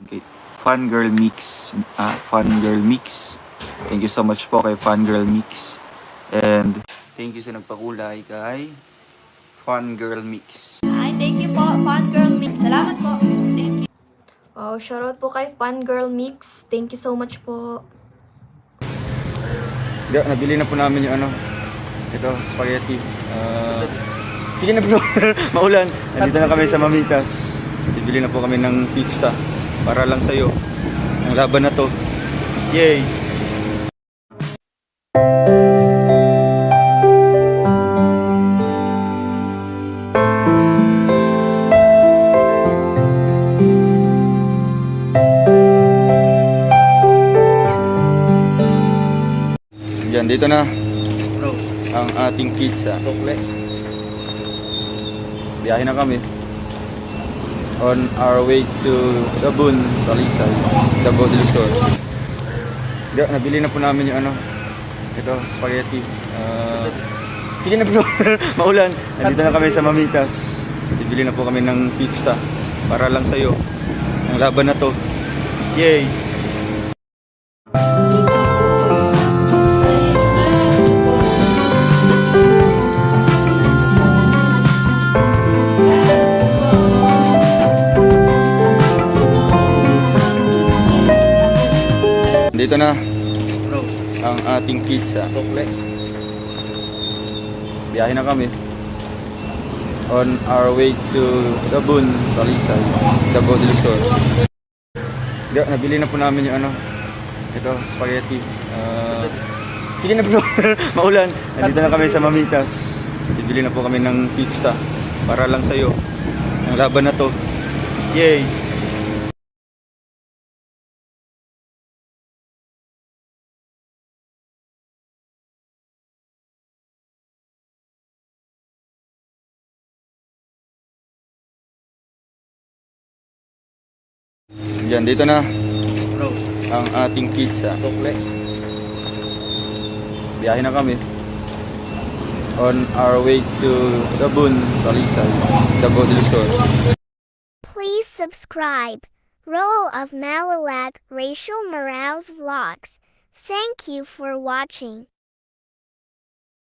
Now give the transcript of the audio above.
kay Fangirl Mix. Fangirl Mix. Thank you so much po kay Fangirl Mix. And thank you sa nagpakulay kay Fangirl Mix. Ay, thank you po, Fangirl Mix. Salamat po. Thank you. Oh, shoutout po kay Fangirl Mix. Thank you so much po. Nabili na po namin yung ito, spaghetti. Sige na bro, maulan. Nandito na kami sa Mamitas. Bibili na po kami ng pizza para lang sa'yo. Ang laban na to. Yay! Yan, dito na ang ating pizza. Biyahe na kami. On our way to Gabon, Talisay, Davao del Sur. Nabili na po namin yung ito, spaghetti. Sige na bro, maulan. Nandito na kami sa Mamitas. Bibili na po kami ng pizza para lang sa'yo. Ang laban na to. Yay! Dito na ang ating pizza. Biyahe na kami. On our way to Gabon, Talisay, Davao del Sur. Nabili na po namin yung ito, spaghetti. Sige na bro, maulan. Nandito na kami sa Mamitas. Bibili na po kami ng pizza para lang sa'yo. Ang laban na to. Yay! Yan, dito na ang ating pizza. Biyahe na kami. On our way to Gabon, Talisay, Davao del Sur. Please subscribe. Role of Malalag Rachel Morales Vlogs. Thank you for watching.